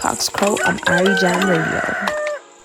Cox Crow on Irie Jam Radio.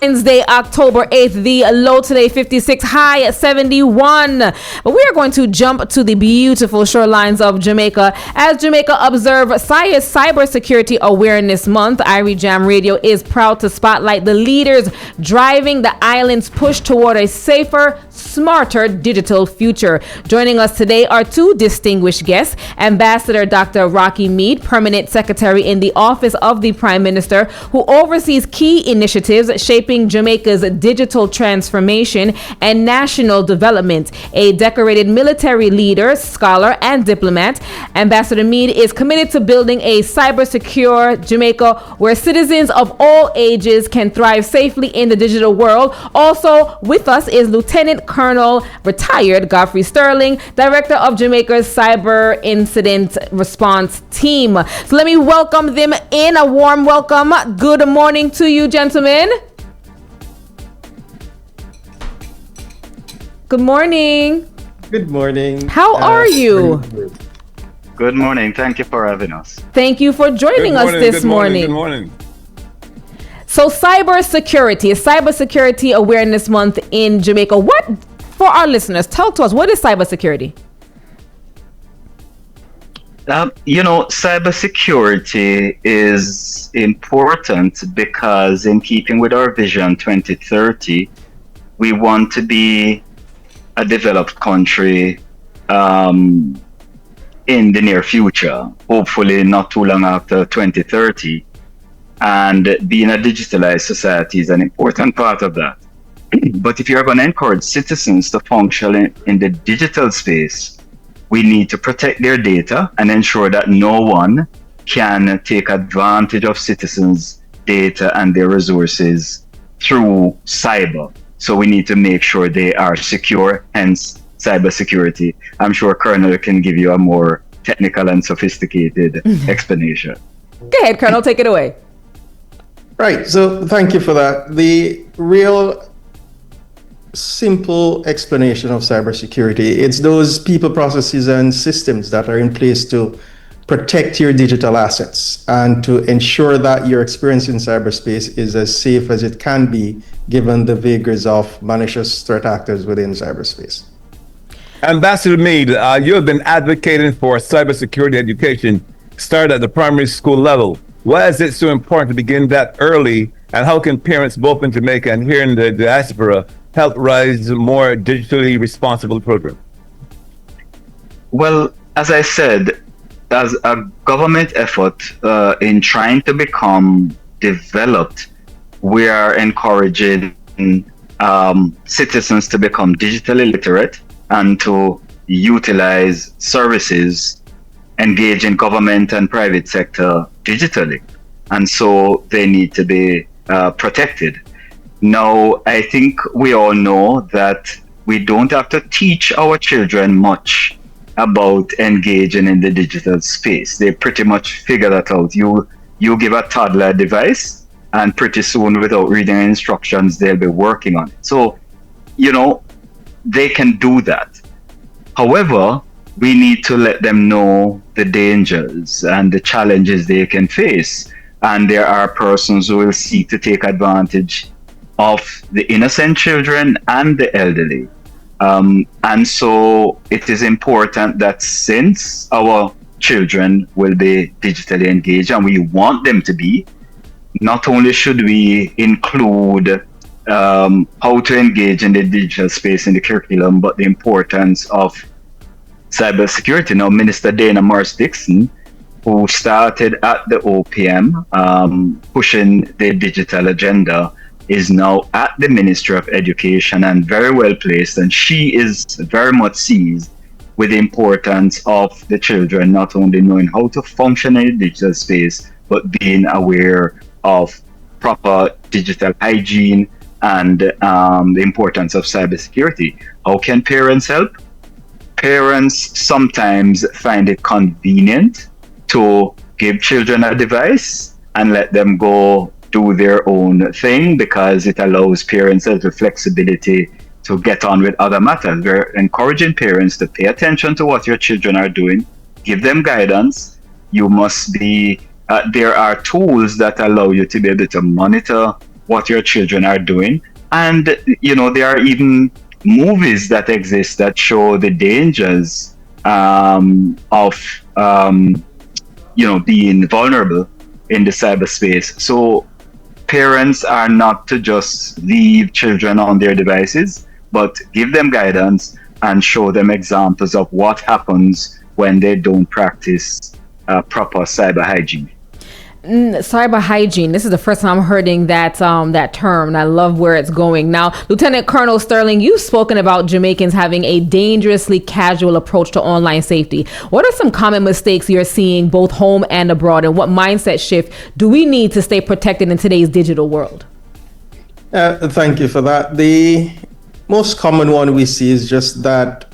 Wednesday, October 8th, the low today 56, high at 71. But we are going to jump to the beautiful shorelines of Jamaica. As Jamaica observes Cybersecurity Awareness Month, Irie Jam Radio is proud to spotlight the leaders driving the island's push toward a safer, smarter digital future. Joining us today are two distinguished guests, Ambassador Dr. Rocky Meade, Permanent Secretary in the Office of the Prime Minister, who oversees key initiatives shaping Jamaica's digital transformation and national development. A decorated military leader, scholar, and diplomat, Ambassador Meade is committed to building a cyber-secure Jamaica where citizens of all ages can thrive safely in the digital world. Also with us is Lieutenant Colonel retired Godphey Sterling, Director of Jamaica's Cyber Incident Response Team. So let me welcome them in. A warm welcome. Good morning to you, gentlemen. Good morning. Good morning. How are you? Good morning. Thank you for having us. Thank you for joining us this morning. Good morning. So Cybersecurity Awareness Month in Jamaica. What, for our listeners, tell to us, what is cybersecurity? Cybersecurity is important because in keeping with our vision 2030, we want to be a developed country in the near future, hopefully not too long after 2030. And being a digitalized society is an important part of that. But if you're going to encourage citizens to function in the digital space, we need to protect their data and ensure that no one can take advantage of citizens' data and their resources through cyber. So we need to make sure they are secure, hence cybersecurity. I'm sure Colonel can give you a more technical and sophisticated explanation. Go ahead, Colonel, take it away. Right, so thank you for that. The real simple explanation of cybersecurity, it's those people, processes, and systems that are in place to protect your digital assets and to ensure that your experience in cyberspace is as safe as it can be given the vagaries of malicious threat actors within cyberspace. Ambassador Meade, you have been advocating for cybersecurity education start at the primary school level. Why is it so important to begin that early, and how can parents both in Jamaica and here in the diaspora help rise a more digitally responsible program? Well, as I said, as a government effort in trying to become developed, we are encouraging citizens to become digitally literate and to utilize services, engage in government and private sector digitally. And so they need to be protected. Now, I think we all know that we don't have to teach our children much about engaging in the digital space. They pretty much figure that out. You give a toddler a device, and pretty soon, without reading instructions, they'll be working on it. So, they can do that. However, we need to let them know the dangers and the challenges they can face. And there are persons who will seek to take advantage of the innocent children and the elderly. And so it is important that since our children will be digitally engaged, and we want them to be, not only should we include how to engage in the digital space in the curriculum, but the importance of cybersecurity. Now, Minister Dana Morris-Dixon, who started at the OPM pushing the digital agenda, is now at the Ministry of Education and very well placed, and she is very much seized with the importance of the children not only knowing how to function in the digital space, but being aware of proper digital hygiene and the importance of cybersecurity. How can parents help? Parents sometimes find it convenient to give children a device and let them go do their own thing because it allows parents the flexibility to get on with other matters. We're encouraging parents to pay attention to what your children are doing, give them guidance. You must be there are tools that allow you to be able to monitor what your children are doing. And, there are even movies that exist that show the dangers of, being vulnerable in the cyberspace. So parents are not to just leave children on their devices, but give them guidance and show them examples of what happens when they don't practice proper cyber hygiene. Cyber hygiene. This is the first time I'm hearing that term, and I love where it's going. Now, Lieutenant Colonel Sterling, you've spoken about Jamaicans having a dangerously casual approach to online safety. What are some common mistakes you're seeing both home and abroad, and what mindset shift do we need to stay protected in today's digital world? Thank you for that. The most common one we see is just that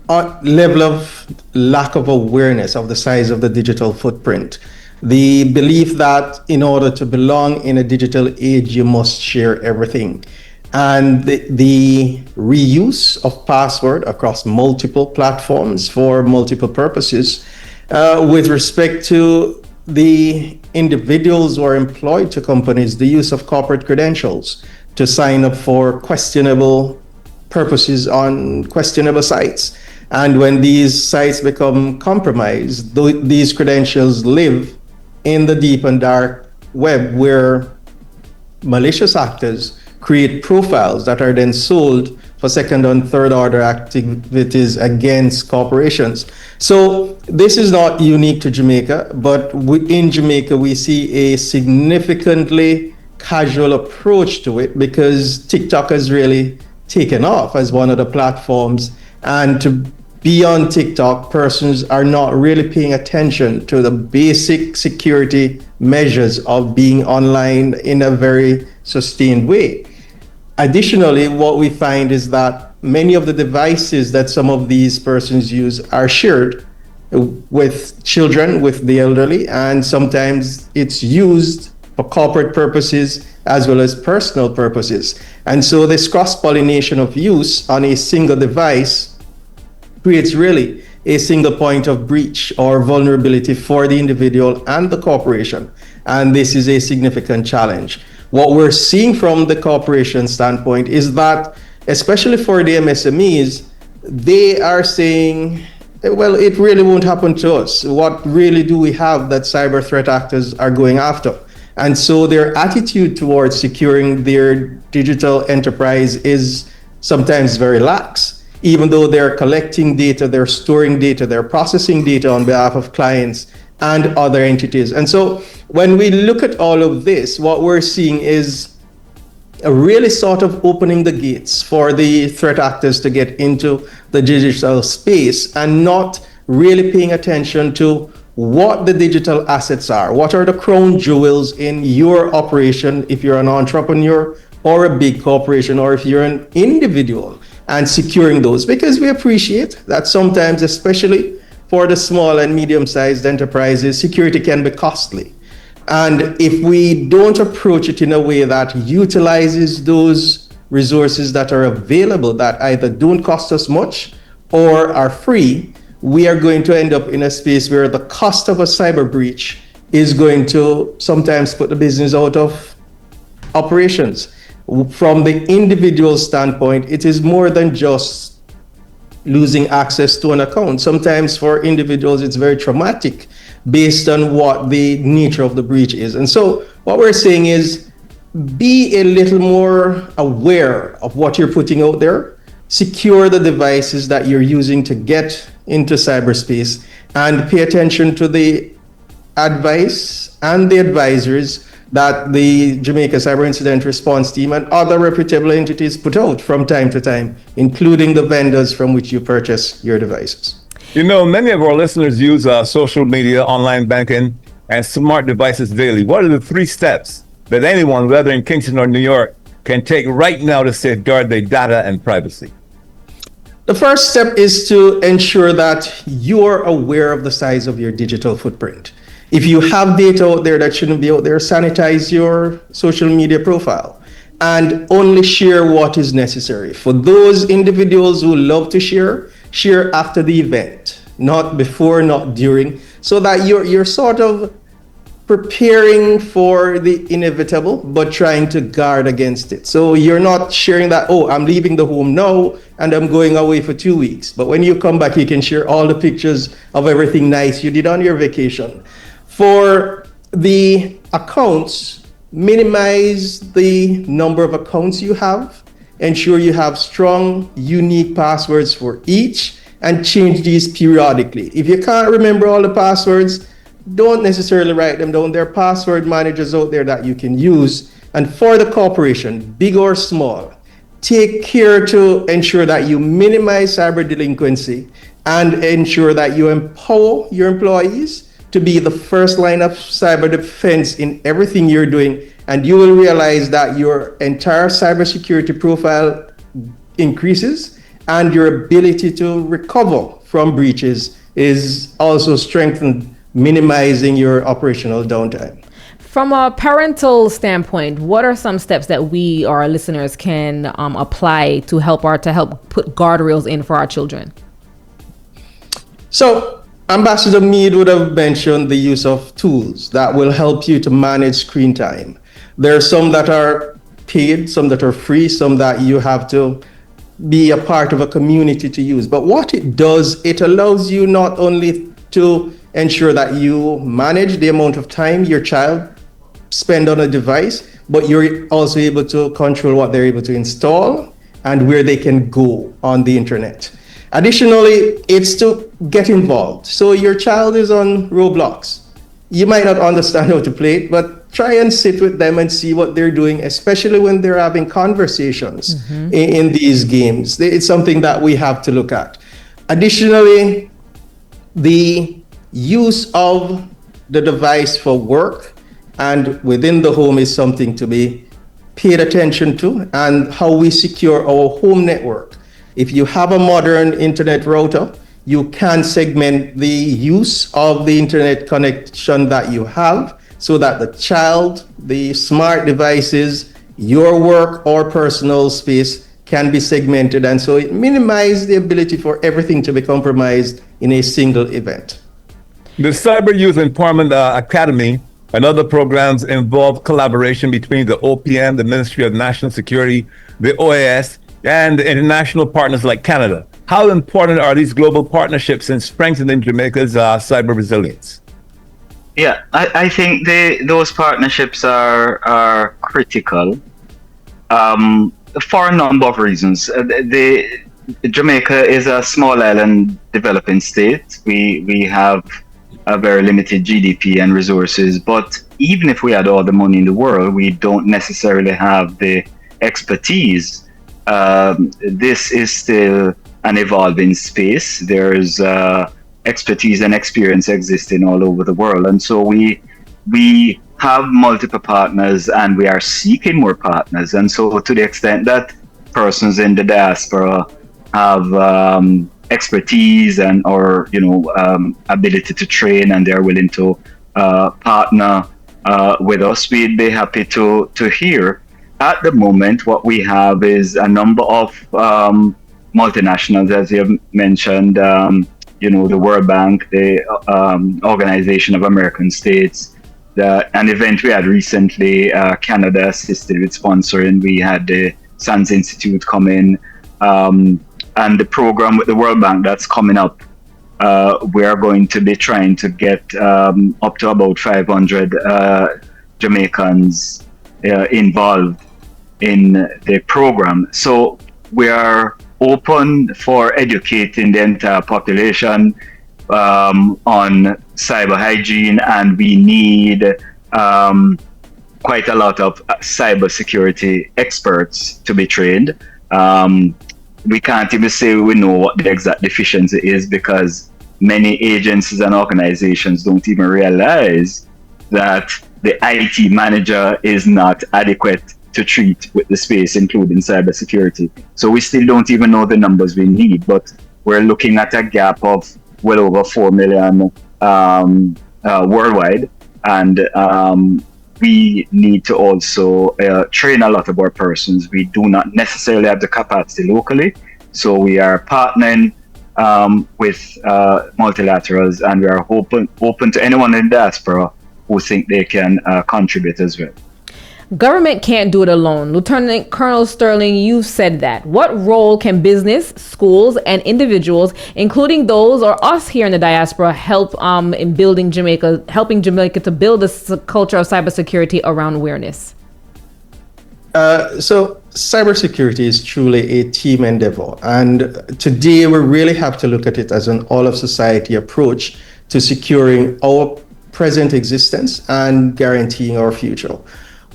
level of lack of awareness of the size of the digital footprint. The belief that in order to belong in a digital age, you must share everything. And the reuse of password across multiple platforms for multiple purposes. With respect to the individuals who are employed to companies, the use of corporate credentials to sign up for questionable purposes on questionable sites. And when these sites become compromised, these credentials live in the deep and dark web, where malicious actors create profiles that are then sold for second and third order activities against corporations. So this is not unique to Jamaica, but in Jamaica we see a significantly casual approach to it, because TikTok has really taken off as one of the platforms, and to be on TikTok, persons are not really paying attention to the basic security measures of being online in a very sustained way. Additionally, what we find is that many of the devices that some of these persons use are shared with children, with the elderly, and sometimes it's used for corporate purposes as well as personal purposes. And so this cross-pollination of use on a single device creates really a single point of breach or vulnerability for the individual and the corporation. And this is a significant challenge. What we're seeing from the corporation standpoint is that, especially for the MSMEs, they are saying, well, it really won't happen to us. What really do we have that cyber threat actors are going after? And so their attitude towards securing their digital enterprise is sometimes very lax. Even though they're collecting data, they're storing data, they're processing data on behalf of clients and other entities. And so when we look at all of this, what we're seeing is a really sort of opening the gates for the threat actors to get into the digital space and not really paying attention to what the digital assets are. What are the crown jewels in your operation if you're an entrepreneur or a big corporation, or if you're an individual, and securing those, because we appreciate that sometimes, especially for the small and medium-sized enterprises, security can be costly. And if we don't approach it in a way that utilizes those resources that are available, that either don't cost us much or are free, we are going to end up in a space where the cost of a cyber breach is going to sometimes put the business out of operations. From the individual standpoint, it is more than just losing access to an account. Sometimes for individuals, it's very traumatic based on what the nature of the breach is. And so what we're saying is, be a little more aware of what you're putting out there, secure the devices that you're using to get into cyberspace, and pay attention to the advice and the advisories that the Jamaica Cyber Incident Response Team and other reputable entities put out from time to time, including the vendors from which you purchase your devices. You know, many of our listeners use social media, online banking, and smart devices daily. What are the 3 steps that anyone, whether in Kingston or New York, can take right now to safeguard their data and privacy? The first step is to ensure that you're aware of the size of your digital footprint. If you have data out there that shouldn't be out there, sanitize your social media profile and only share what is necessary. For those individuals who love to share, share after the event, not before, not during, so that you're sort of preparing for the inevitable, but trying to guard against it. So you're not sharing that, oh, I'm leaving the home now and I'm going away for 2 weeks. But when you come back, you can share all the pictures of everything nice you did on your vacation. For the accounts, minimize the number of accounts you have. Ensure you have strong, unique passwords for each, and change these periodically. If you can't remember all the passwords, don't necessarily write them down. There are password managers out there that you can use. And for the corporation, big or small, take care to ensure that you minimize cyber delinquency and ensure that you empower your employees to be the first line of cyber defense in everything you're doing. And you will realize that your entire cybersecurity profile increases and your ability to recover from breaches is also strengthened, minimizing your operational downtime. From a parental standpoint, what are some steps that we or our listeners can apply to help put guardrails in for our children? So Ambassador Meade would have mentioned the use of tools that will help you to manage screen time. There are some that are paid, some that are free, some that you have to be a part of a community to use. But what it does, it allows you not only to ensure that you manage the amount of time your child spend on a device, but you're also able to control what they're able to install and where they can go on the internet. Additionally, it's to get involved. So your child is on Roblox. You might not understand how to play it, but try and sit with them and see what they're doing, especially when they're having conversations in these games. It's something that we have to look at. Additionally, the use of the device for work and within the home is something to be paid attention to, and how we secure our home network. If you have a modern internet router, you can segment the use of the internet connection that you have so that the child, the smart devices, your work or personal space can be segmented. And so it minimizes the ability for everything to be compromised in a single event. The Cyber Youth Empowerment Academy and other programs involve collaboration between the OPM, the Ministry of National Security, the OAS, and international partners like Canada. How important are these global partnerships in strengthening Jamaica's cyber resilience? Yeah, I think those partnerships are critical for a number of reasons. Jamaica is a small island developing state. We have a very limited GDP and resources, but even if we had all the money in the world, we don't necessarily have the expertise. This is still an evolving space. There's expertise and experience existing all over the world, and so we have multiple partners, and we are seeking more partners. And so, to the extent that persons in the diaspora have expertise and or ability to train, and they're willing to partner with us, we'd be happy to hear. At the moment, what we have is a number of multinationals, as you have mentioned, the World Bank, the Organization of American States, an event we had recently, Canada assisted with sponsoring. We had the SANS Institute come in, and the program with the World Bank that's coming up. We are going to be trying to get up to about 500 Jamaicans involved in the program. So we are open for educating the entire population on cyber hygiene, and we need quite a lot of cybersecurity experts to be trained. We can't even say we know what the exact deficiency is, because many agencies and organizations don't even realize that the IT manager is not adequate to treat with the space, including cybersecurity. So we still don't even know the numbers we need, but we're looking at a gap of well over 4 million worldwide, and we need to also train a lot of our persons. We do not necessarily have the capacity locally, so we are partnering with multilaterals, and we are open to anyone in the diaspora who think they can contribute as well. Government can't do it alone. Lieutenant Colonel Sterling, you've said that. What role can business, schools, and individuals, including those or us here in the diaspora, help in building Jamaica, helping Jamaica to build this culture of cybersecurity around awareness? So cybersecurity is truly a team endeavor. And today we really have to look at it as an all of society approach to securing our present existence and guaranteeing our future.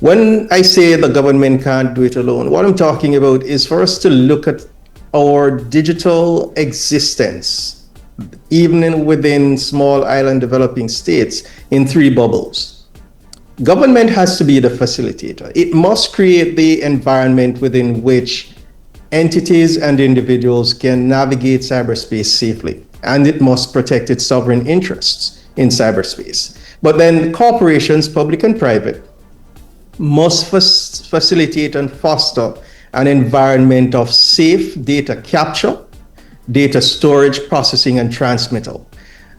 When I say the government can't do it alone, what I'm talking about is for us to look at our digital existence, even within small island developing states, in three bubbles. Government has to be the facilitator. It must create the environment within which entities and individuals can navigate cyberspace safely, and it must protect its sovereign interests in cyberspace. But then corporations, public and private, must facilitate and foster an environment of safe data capture, data storage, processing, and transmittal.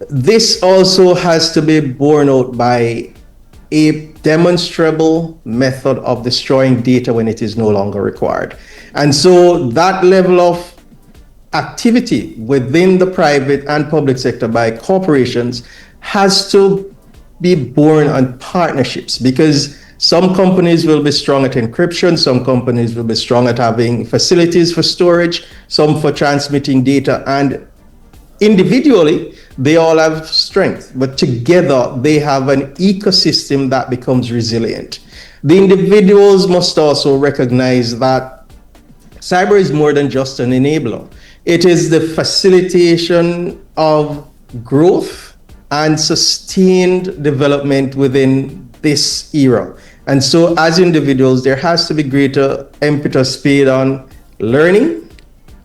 This also has to be borne out by a demonstrable method of destroying data when it is no longer required. And so that level of activity within the private and public sector by corporations has to be born on partnerships, because some companies will be strong at encryption, some companies will be strong at having facilities for storage, some for transmitting data, and individually, they all have strength, but together they have an ecosystem that becomes resilient. The individuals must also recognize that cyber is more than just an enabler. It is the facilitation of growth and sustained development within this era. And so as individuals, there has to be greater impetus paid on learning,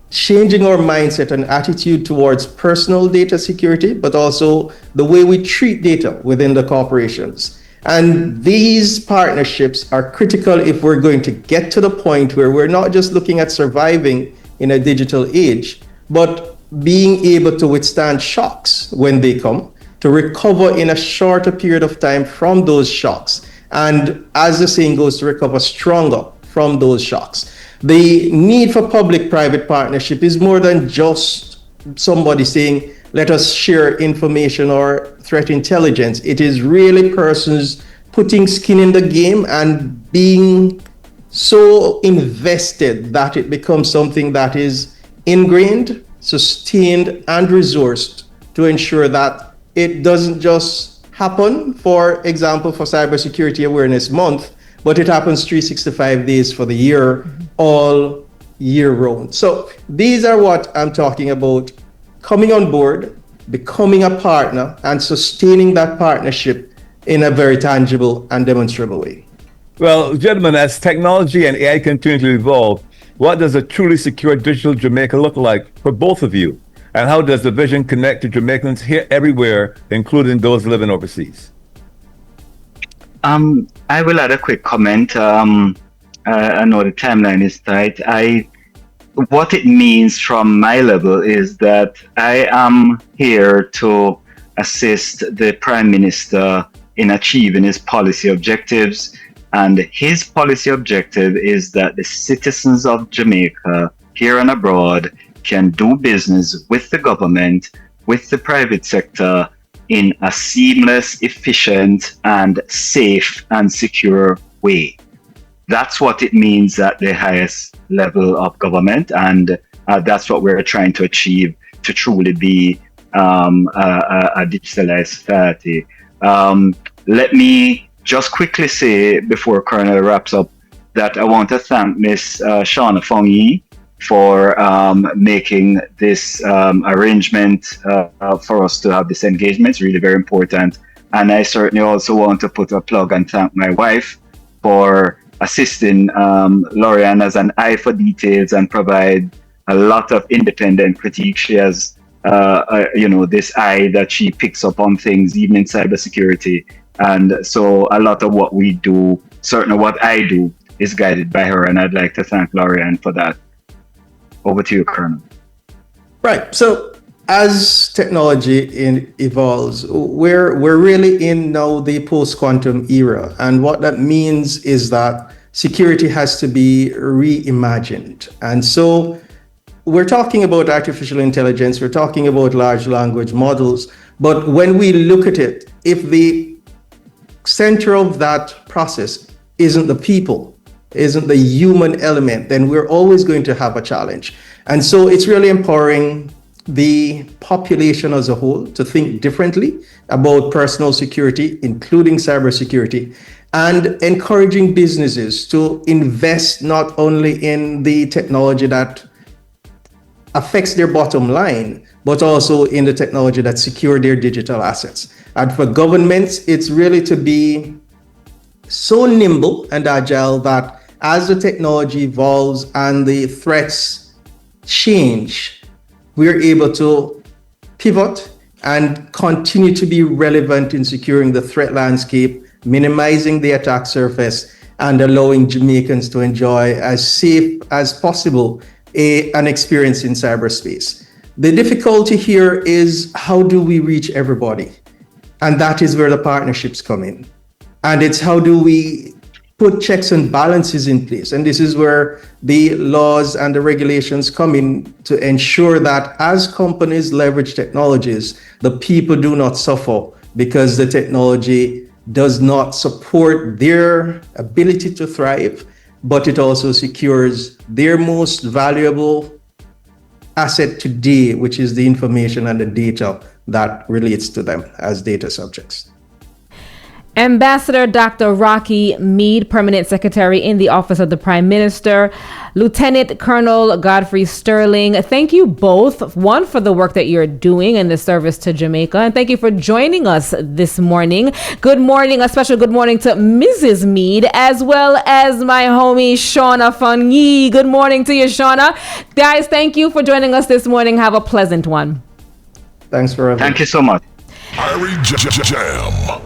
changing our mindset and attitude towards personal data security, but also the way we treat data within the corporations. And these partnerships are critical if we're going to get to the point where we're not just looking at surviving in a digital age, but being able to withstand shocks when they come, to recover in a shorter period of time from those shocks. And as the saying goes, to recover stronger from those shocks. The need for public-private partnership is more than just somebody saying, let us share information or threat intelligence. It is really persons putting skin in the game and being so invested that it becomes something that is ingrained, sustained, and resourced to ensure that it doesn't just happen, for example, for Cybersecurity Awareness Month, but it happens 365 days for the year, all year round. So these are what I'm talking about: coming on board, becoming a partner, and sustaining that partnership in a very tangible and demonstrable way. Well, gentlemen, as technology and AI continue to evolve, what does a truly secure digital Jamaica look like for both of you? And how does the vision connect to Jamaicans here everywhere, including those living overseas? I will add a quick comment. I know the timeline is tight. What it means from my level is that I am here to assist the Prime Minister in achieving his policy objectives. And his policy objective is that the citizens of Jamaica, here and abroad, can do business with the government, with the private sector, in a seamless, efficient, and safe and secure way. That's what it means at the highest level of government, and that's what we're trying to achieve to truly be a digitalized society. Let me just quickly say, before Colonel wraps up, that I want to thank Ms. Shauna Fongi for making this arrangement for us to have this engagement. It's really very important. And I certainly also want to put a plug and thank my wife for assisting Lorian as an eye for details and provide a lot of independent critique. She has, this eye that she picks up on things, even in cybersecurity. And so a lot of what we do, certainly what I do, is guided by her. And I'd like to thank Lorian for that. Over to you, Colonel. Right. So as technology evolves, we're really in now the post-quantum era. And what that means is that security has to be reimagined. And so we're talking about artificial intelligence, we're talking about large language models, but when we look at it, if the center of that process isn't the people, isn't the human element, then we're always going to have a challenge. And so it's really empowering the population as a whole to think differently about personal security, including cybersecurity, and encouraging businesses to invest not only in the technology that affects their bottom line, but also in the technology that secure their digital assets. And for governments, it's really to be so nimble and agile that as the technology evolves and the threats change, we're able to pivot and continue to be relevant in securing the threat landscape, minimizing the attack surface, and allowing Jamaicans to enjoy as safe as possible an experience in cyberspace. The difficulty here is, how do we reach everybody? And that is where the partnerships come in. And it's how do we put checks and balances in place? And this is where the laws and the regulations come in to ensure that as companies leverage technologies, the people do not suffer because the technology does not support their ability to thrive, but it also secures their most valuable asset today, which is the information and the data that relates to them as data subjects. Ambassador Dr. Rocky Meade, Permanent Secretary in the Office of the Prime Minister, Lieutenant Colonel Godphey Sterling, thank you both, one, for the work that you're doing in the service to Jamaica, and thank you for joining us this morning. Good morning, a special good morning to Mrs. Meade, as well as my homie Shauna Funyi. Good morning to you, Shauna. Guys, thank you for joining us this morning. Have a pleasant one. Thanks for having me. Thank you so much. Irie Jam.